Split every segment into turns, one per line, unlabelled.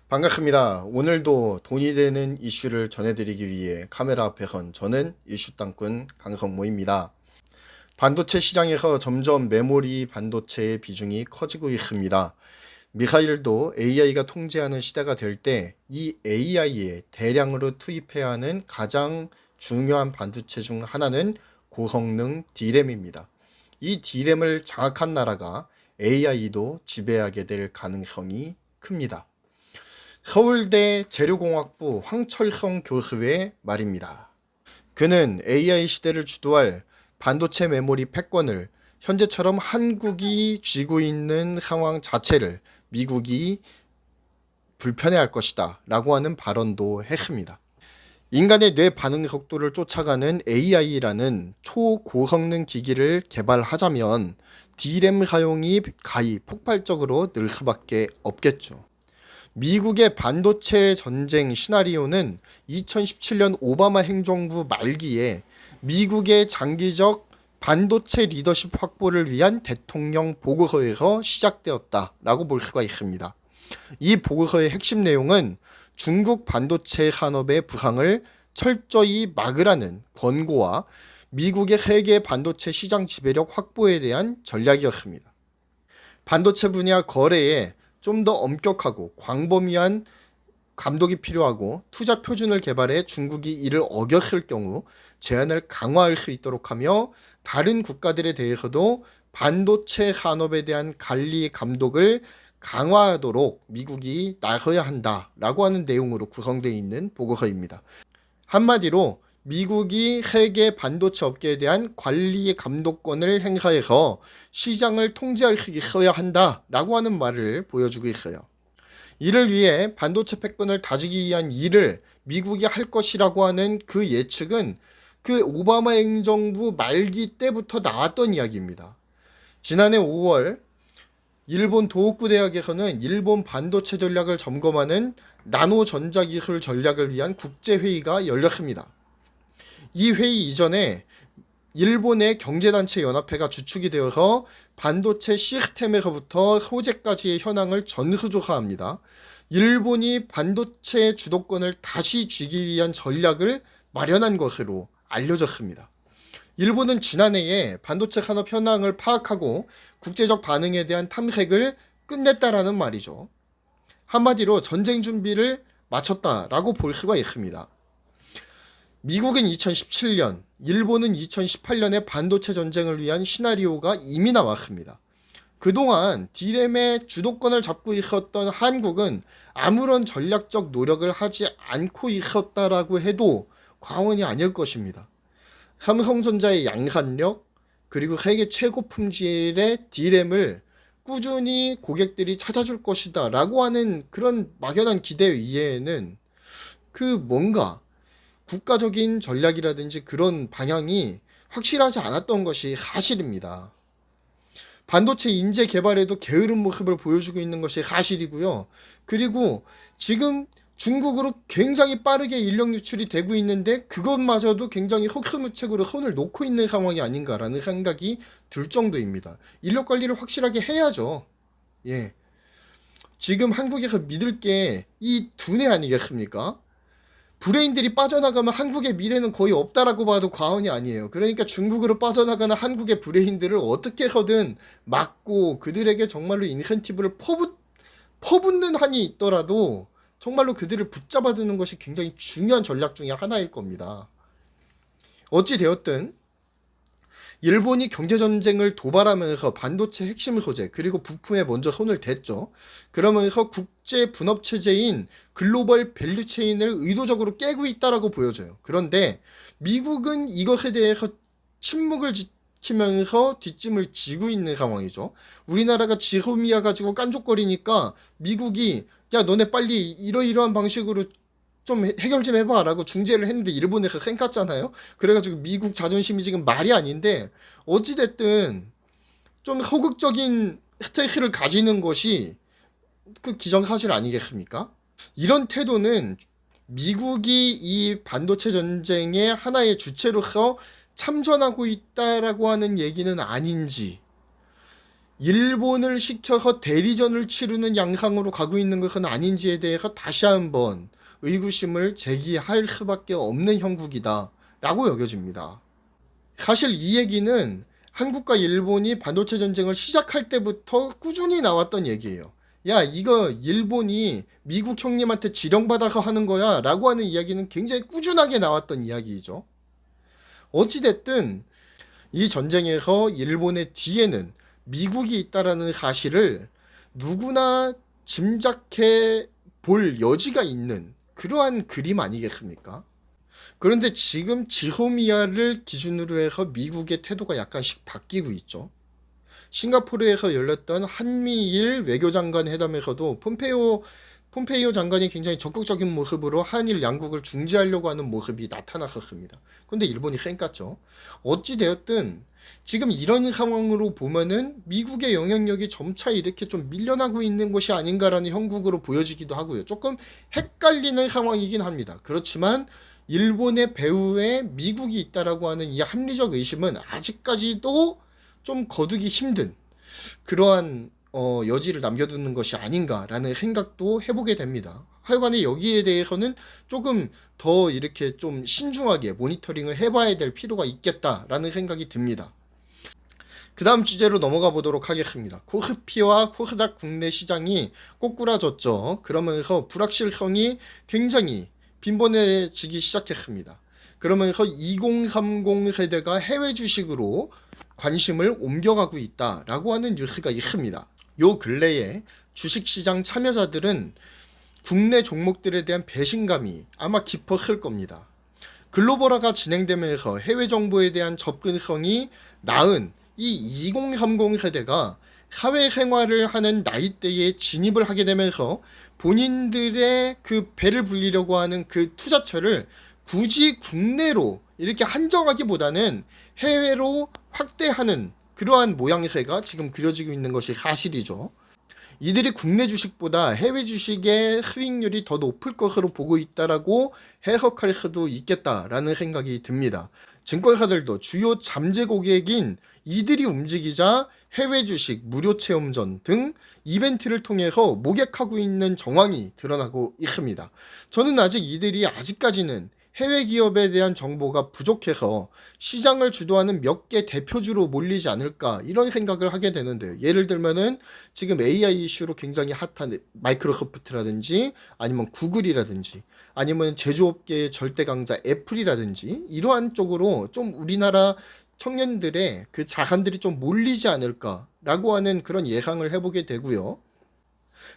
반갑습니다. 오늘도 돈이 되는 이슈를 전해드리기 위해 카메라 앞에 선 저는 이슈 땅꾼 강성모입니다. 반도체 시장에서 점점 메모리 반도체의 비중이 커지고 있습니다. 미사일도 AI가 통제하는 시대가 될 때 이 AI에 대량으로 투입해야 하는 가장 중요한 반도체 중 하나는 고성능 D램입니다. 이 D램을 장악한 나라가 AI도 지배하게 될 가능성이 큽니다. 서울대 재료공학부 황철성 교수의 말입니다. 그는 AI 시대를 주도할 반도체 메모리 패권을 현재처럼 한국이 쥐고 있는 상황 자체를 미국이 불편해할 것이다 라고 하는 발언도 했습니다. 인간의 뇌 반응 속도를 쫓아가는 AI라는 초고성능 기기를 개발하자면 D램 사용이 가히 폭발적으로 늘 수밖에 없겠죠. 미국의 반도체 전쟁 시나리오는 2017년 오바마 행정부 말기에 미국의 장기적 반도체 리더십 확보를 위한 대통령 보고서에서 시작되었다라고 볼 수가 있습니다. 이 보고서의 핵심 내용은 중국 반도체 산업의 부상을 철저히 막으라는 권고와 미국의 세계 반도체 시장 지배력 확보에 대한 전략이었습니다. 반도체 분야 거래에 좀 더 엄격하고 광범위한 감독이 필요하고 투자 표준을 개발해 중국이 이를 어겼을 경우 제한을 강화할 수 있도록 하며 다른 국가들에 대해서도 반도체 산업에 대한 관리 감독을 강화하도록 미국이 나서야 한다라고 하는 내용으로 구성되어 있는 보고서입니다. 한마디로 미국이 세계 반도체 업계에 대한 관리 감독권을 행사해서 시장을 통제할 수 있어야 한다라고 하는 말을 보여주고 있어요. 이를 위해 반도체 패권을 다지기 위한 일을 미국이 할 것이라고 하는 그 예측은 그 오바마 행정부 말기 때부터 나왔던 이야기입니다. 지난해 5월 일본 도호쿠 대학에서는 일본 반도체 전략을 점검하는 나노 전자기술 전략을 위한 국제회의가 열렸습니다. 이 회의 이전에 일본의 경제단체 연합회가 주축이 되어서 반도체 시스템에서부터 소재까지의 현황을 전수조사합니다. 일본이 반도체 주도권을 다시 쥐기 위한 전략을 마련한 것으로 알려졌습니다. 일본은 지난해에 반도체 산업 현황을 파악하고 국제적 반응에 대한 탐색을 끝냈다라는 말이죠. 한마디로 전쟁 준비를 마쳤다라고 볼 수가 있습니다. 미국은 2017년, 일본은 2018년에 반도체 전쟁을 위한 시나리오가 이미 나왔습니다. 그동안 D램의 주도권을 잡고 있었던 한국은 아무런 전략적 노력을 하지 않고 있었다라고 해도 과언이 아닐 것입니다. 삼성전자의 양산력, 그리고 세계 최고 품질의 D램을 꾸준히 고객들이 찾아줄 것이다 라고 하는 그런 막연한 기대 이외에는 그 뭔가 국가적인 전략이라든지 그런 방향이 확실하지 않았던 것이 사실입니다. 반도체 인재 개발에도 게으른 모습을 보여주고 있는 것이 사실이고요. 그리고 지금 중국으로 굉장히 빠르게 인력 유출이 되고 있는데 그것마저도 굉장히 속수무책으로 손을 놓고 있는 상황이 아닌가라는 생각이 들 정도입니다. 인력 관리를 확실하게 해야죠. 예. 지금 한국에서 믿을 게 이 두뇌 아니겠습니까? 브레인들이 빠져나가면 한국의 미래는 거의 없다라고 봐도 과언이 아니에요. 그러니까 중국으로 빠져나가는 한국의 브레인들을 어떻게 해서든 막고 그들에게 정말로 인센티브를 퍼붓는 한이 있더라도 정말로 그들을 붙잡아두는 것이 굉장히 중요한 전략 중에 하나일 겁니다. 어찌 되었든 일본이 경제전쟁을 도발하면서 반도체 핵심 소재 그리고 부품에 먼저 손을 댔죠. 그러면서 국제 분업체제인 글로벌 밸류체인을 의도적으로 깨고 있다라고 보여져요. 그런데 미국은 이것에 대해서 침묵을 지키면서 뒷짐을 지고 있는 상황이죠. 우리나라가 지소미아 가지고 깐족거리니까 미국이 야 너네 빨리 이러이러한 방식으로 좀 해결 좀 해봐 라고 중재를 했는데 일본에서 쌩깠잖아요. 그래가지고 미국 자존심이 지금 말이 아닌데 어찌됐든 좀 소극적인 스테이크를 가지는 것이 그 기정사실 아니겠습니까? 이런 태도는 미국이 이 반도체 전쟁의 하나의 주체로서 참전하고 있다라고 하는 얘기는 아닌지 일본을 시켜서 대리전을 치르는 양상으로 가고 있는 것은 아닌지에 대해서 다시 한번 의구심을 제기할 수밖에 없는 형국이다 라고 여겨집니다. 사실 이 얘기는 한국과 일본이 반도체 전쟁을 시작할 때부터 꾸준히 나왔던 얘기예요. 야, 이거 일본이 미국 형님한테 지령받아서 하는 거야 라고 하는 이야기는 굉장히 꾸준하게 나왔던 이야기이죠. 어찌됐든 이 전쟁에서 일본의 뒤에는 미국이 있다라는 사실을 누구나 짐작해 볼 여지가 있는 그러한 그림 아니겠습니까? 그런데 지금 지소미아를 기준으로 해서 미국의 태도가 약간씩 바뀌고 있죠. 싱가포르에서 열렸던 한미일 외교장관 회담에서도 폼페이오 장관이 굉장히 적극적인 모습으로 한일 양국을 중재하려고 하는 모습이 나타났었습니다. 근데 일본이 쌩깠죠. 어찌되었든 지금 이런 상황으로 보면은 미국의 영향력이 점차 이렇게 좀 밀려나고 있는 것이 아닌가라는 형국으로 보여지기도 하고요. 조금 헷갈리는 상황이긴 합니다. 그렇지만 일본의 배후에 미국이 있다라고 하는 이 합리적 의심은 아직까지도 좀 거두기 힘든 그러한 여지를 남겨두는 것이 아닌가라는 생각도 해보게 됩니다. 하여간에 여기에 대해서는 조금 더 이렇게 좀 신중하게 모니터링을 해봐야 될 필요가 있겠다라는 생각이 듭니다. 그 다음 주제로 넘어가 보도록 하겠습니다. 코스피와 코스닥 국내 시장이 꼬꾸라졌죠. 그러면서 불확실성이 굉장히 빈번해지기 시작했습니다. 그러면서 2030 세대가 해외 주식으로 관심을 옮겨가고 있다라고 하는 뉴스가 있습니다. 요 근래에 주식시장 참여자들은 국내 종목들에 대한 배신감이 아마 깊었을 겁니다. 글로벌화가 진행되면서 해외 정보에 대한 접근성이 나은 이 2030 세대가 사회생활을 하는 나이대에 진입을 하게 되면서 본인들의 그 배를 불리려고 하는 그 투자처를 굳이 국내로 이렇게 한정하기보다는 해외로 확대하는 그러한 모양새가 지금 그려지고 있는 것이 사실이죠. 이들이 국내 주식보다 해외 주식의 수익률이 더 높을 것으로 보고 있다라고 해석할 수도 있겠다라는 생각이 듭니다. 증권사들도 주요 잠재 고객인 이들이 움직이자 해외 주식 무료 체험전 등 이벤트를 통해서 모객하고 있는 정황이 드러나고 있습니다. 저는 이들이 아직까지는 해외 기업에 대한 정보가 부족해서 시장을 주도하는 몇 개 대표주로 몰리지 않을까 이런 생각을 하게 되는데요. 예를 들면은 지금 AI 이슈로 굉장히 핫한 마이크로소프트라든지 아니면 구글이라든지 아니면 제조업계의 절대 강자 애플이라든지 이러한 쪽으로 좀 우리나라 청년들의 그 자산들이 좀 몰리지 않을까라고 하는 그런 예상을 해보게 되고요.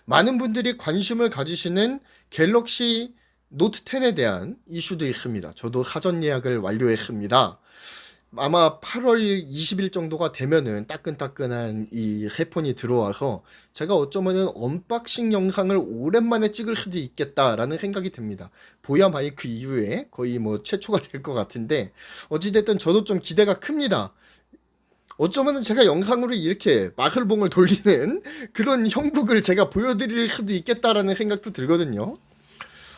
많은 분들이 관심을 가지시는 갤럭시 노트 10에 대한 이슈도 있습니다. 저도 사전 예약을 완료했습니다. 아마 8월 20일 정도가 되면은 따끈따끈한 이 새 폰이 들어와서 제가 어쩌면은 언박싱 영상을 오랜만에 찍을 수도 있겠다라는 생각이 듭니다. 보야 마이크 이후에 거의 뭐 최초가 될 것 같은데 어찌됐든 저도 좀 기대가 큽니다. 어쩌면은 제가 영상으로 이렇게 마술봉을 돌리는 그런 형국을 제가 보여드릴 수도 있겠다라는 생각도 들거든요.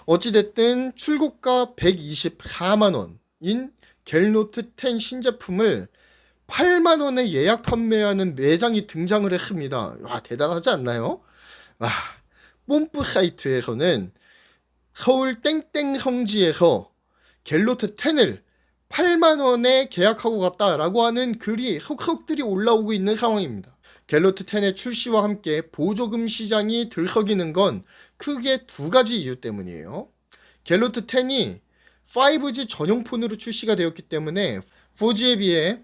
어찌됐든 출고가 124만원인 갤노트 10 신제품을 8만원에 예약 판매하는 매장이 등장을 했습니다. 와, 대단하지 않나요? 와, 뽐뿌 사이트에서는 서울 땡땡 성지에서 갤노트 10을 8만원에 계약하고 갔다라고 하는 글이 속속들이 올라오고 있는 상황입니다. 갤노트 10의 출시와 함께 보조금 시장이 들썩이는 건 크게 두 가지 이유 때문이에요. 갤노트 10이 5G 전용폰으로 출시가 되었기 때문에 4G에 비해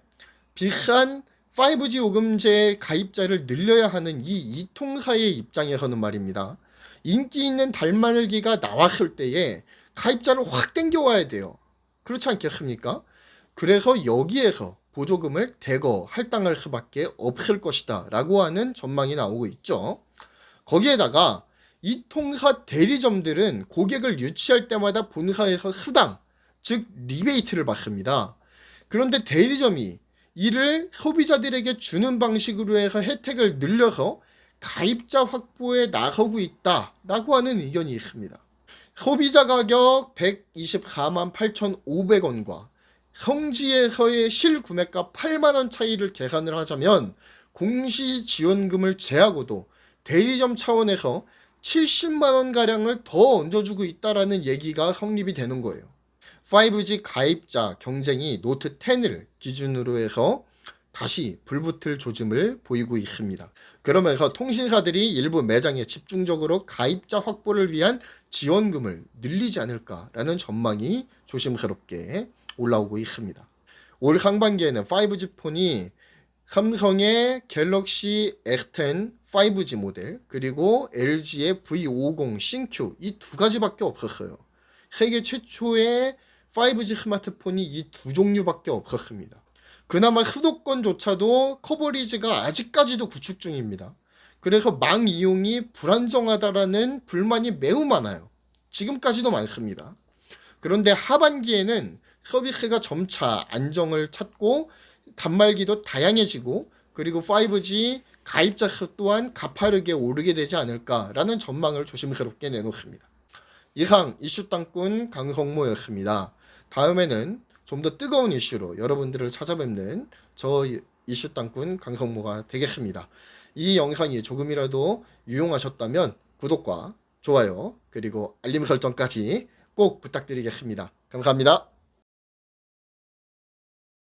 비싼 5G 요금제 가입자를 늘려야 하는 이 이통사의 입장에서는 말입니다. 인기 있는 달마늘기가 나왔을 때에 가입자를 확 땡겨와야 돼요. 그렇지 않겠습니까? 그래서 여기에서 보조금을 대거 할당할 수밖에 없을 것이다 라고 하는 전망이 나오고 있죠. 거기에다가 이 통사 대리점들은 고객을 유치할 때마다 본사에서 수당, 즉 리베이트를 받습니다. 그런데 대리점이 이를 소비자들에게 주는 방식으로 해서 혜택을 늘려서 가입자 확보에 나서고 있다라고 하는 의견이 있습니다. 소비자 가격 124만 8,500원과 성지에서의 실구매가 8만원 차이를 계산을 하자면 공시 지원금을 제하고도 대리점 차원에서 70만 원 가량을 더 얹어주고 있다라는 얘기가 성립이 되는 거예요. 5G 가입자 경쟁이 노트 10을 기준으로 해서 다시 불붙을 조짐을 보이고 있습니다. 그러면서 통신사들이 일부 매장에 집중적으로 가입자 확보를 위한 지원금을 늘리지 않을까라는 전망이 조심스럽게 올라오고 있습니다. 올 상반기에는 5G 폰이 삼성의 갤럭시 S10 5G 모델 그리고 LG의 V50 신Q 이 두 가지밖에 없었어요. 세계 최초의 5G 스마트폰이 이 두 종류밖에 없었습니다. 그나마 수도권조차도 커버리지가 아직까지도 구축 중입니다. 그래서 망 이용이 불안정하다라는 불만이 매우 많아요. 지금까지도 많습니다. 그런데 하반기에는 서비스가 점차 안정을 찾고 단말기도 다양해지고 그리고 5G 가입자 수 또한 가파르게 오르게 되지 않을까라는 전망을 조심스럽게 내놓습니다. 이상 이슈 땅꾼 강성모였습니다. 다음에는 좀 더 뜨거운 이슈로 여러분들을 찾아뵙는 저 이슈 땅꾼 강성모가 되겠습니다. 이 영상이 조금이라도 유용하셨다면 구독과 좋아요 그리고 알림 설정까지 꼭 부탁드리겠습니다. 감사합니다.